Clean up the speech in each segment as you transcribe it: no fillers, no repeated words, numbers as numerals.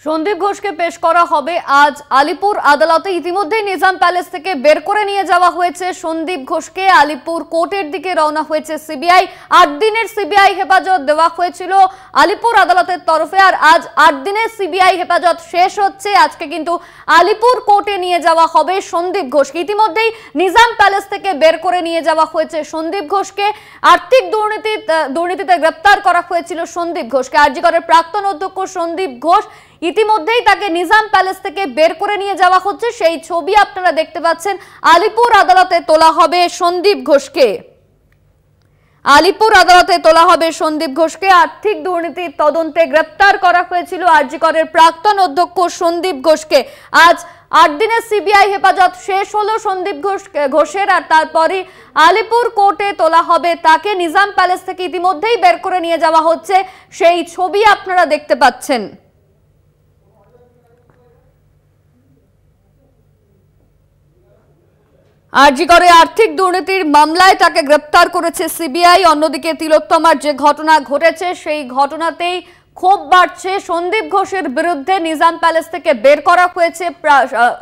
সন্দীপ ঘোষকে পেশ করা হবে আজ আলিপুর আদালতে। ইতিমধ্যেই নিজাম প্যালেস থেকে বের করে নিয়ে যাওয়া হয়েছে সন্দীপ ঘোষকে। আলিপুর কোর্টের দিকে রওনা হয়েছে সিবিআই। 8 দিনের সিবিআই হেফাজত দেওয়া হয়েছিল আলিপুর আদালতের তরফে, আর আজ 8 দিনের সিবিআই হেফাজত শেষ হচ্ছে। আজকে কিন্তু আলিপুর কোর্টে নিয়ে যাওয়া হবে সন্দীপ ঘোষকে। ইতিমধ্যেই নিজাম প্যালেস থেকে বের করে নিয়ে যাওয়া হয়েছে সন্দীপ ঘোষকে। আর্থিক দুর্নীতিতে গ্রেপ্তার করা হয়েছিল সন্দীপ ঘোষকে। আরজি করের প্রাক্তন অধ্যক্ষ সন্দীপ ঘোষ ইতিমধ্যেই তাকে নিজাম প্যালেস থেকে বের করে নিয়ে যাওয়া হচ্ছে। সেই ছবি আপনারা দেখতে পাচ্ছেন। আলিপুর আদালতে তোলা হবে সন্দীপ ঘোষকে। আলিপুর আদালতে তোলা হবে সন্দীপ ঘোষকে। আর্থিক দুর্নীতির তদন্তে গ্রেপ্তার করা হয়েছিল আরজি করের প্রাক্তন অধ্যক্ষ সন্দীপ ঘোষকে। আজ 8 দিনের সিবিআই হেফাজত শেষ হলো সন্দীপ ঘোষের, আর তারপরে আলিপুর কোর্টে তোলা হবে তাকে। নিজাম প্যালেস থেকে ইতিমধ্যেই বের করে নিয়ে যাওয়া হচ্ছে। সেই ছবি আপনারা দেখতে পাচ্ছেন। আরজি করে আর্থিক দুর্নীতির মামলায় তাকে গ্রেপ্তার করেছে সিবিআই। অন্যদিকে তিলোত্তমার যে ঘটনা ঘটেছে সেই ঘটনাতেই ক্ষোভ বাড়ছে। সন্দীপ ঘোষের বিরুদ্ধে নিজাম প্যালেস থেকে বের করা হয়েছে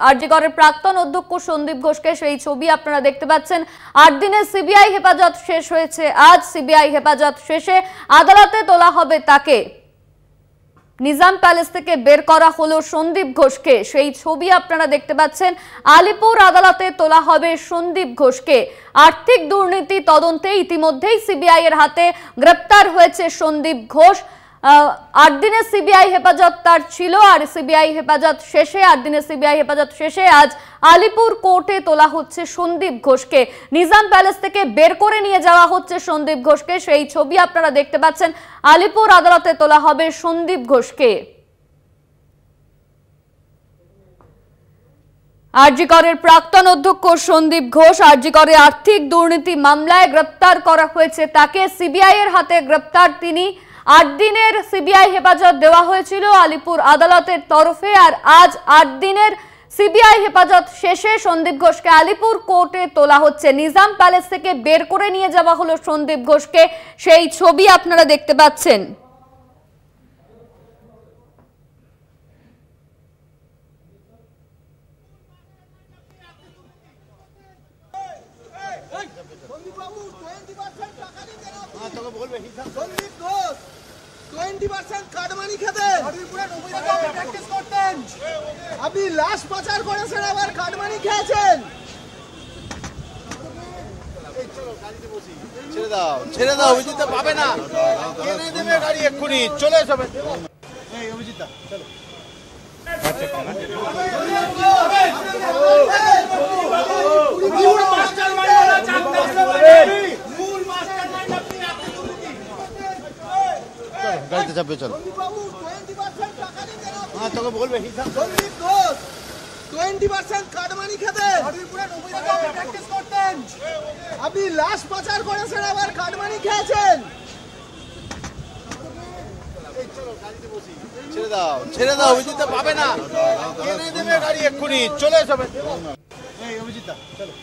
আরজি করের প্রাক্তন অধ্যক্ষ সন্দীপ ঘোষকে। সেই ছবি আপনারা দেখতে পাচ্ছেন। 8 দিনের সিবিআই হেফাজত শেষ হয়েছে আজ। সিবিআই হেফাজত শেষে আদালতে তোলা হবে তাকে। নিজাম প্যালেস থেকে বের করা হলো সন্দীপ ঘোষকে। সেই ছবি আপনারা দেখতে পাচ্ছেন। আলিপুর আদালতে তোলা হবে সন্দীপ ঘোষকে। আর্থিক দুর্নীতি তদন্তে ইতিমধ্যেই সিবিআই এর হাতে গ্রেপ্তার হয়েছে সন্দীপ ঘোষ। 8 দিনের সিবিআই হেফাজত তার ছিল, আর সিবিআই হেফাজত শেষে 8 দিনের সিবিআই হেফাজত শেষে আজ আলিপুর কোর্টে তোলা হচ্ছে সন্দীপ ঘোষকে। নিজাম প্যালেস থেকে বের করে নিয়ে যাওয়া হচ্ছে সন্দীপ ঘোষকে। সেই ছবি আপনারা দেখতে পাচ্ছেন। আলিপুর আদালতে তোলা হবে সন্দীপ ঘোষকে। আরজি করের প্রাক্তন অধ্যক্ষ সন্দীপ ঘোষ, আরজি করে আর্থিক দুর্নীতি মামলায় গ্রেপ্তার করা হয়েছে তাকে। সিবিআই এর হাতে গ্রেপ্তার তিনি। 8 দিনের সিবিআই হেফাজত দেওয়া হয়েছিল আলিপুর আদালতের তরফে, আর আজ 8 দিনের সিবিআই হেফাজত শেষে সন্দীপ ঘোষকে আলিপুর কোর্টে তোলা হচ্ছে। নিজাম প্যালেস থেকে বের করে নিয়ে যাওয়া হলো সন্দীপ ঘোষকে। সেই ছবি আপনারা দেখতে পাচ্ছেন। আপনি লাশ পাচার করেছেন, আবার কাটমানি খেয়েছেন। ছেড়ে দাও অভিজিৎ পাবে না, কেনে দেবে গাড়ি এক্ষুনি। চলে এসো অভিজিৎ দা, চলো। গাড়িতে চাপবে, চলো। হ্যাঁ, তোকে বলবে সন্দীপ ঘোষ 20% কাটমানি খেতেন, প্র্যাকটিস করতেন। আপনি লাশ পাচার করেছেন, আবার কাটমানি খেয়েছেন। ছেড়ে দাও অভিজিৎ পাবে না, কেনে দেবে গাড়ি এক্ষুনি। চলে এসো অভিজিৎ দা, চলো।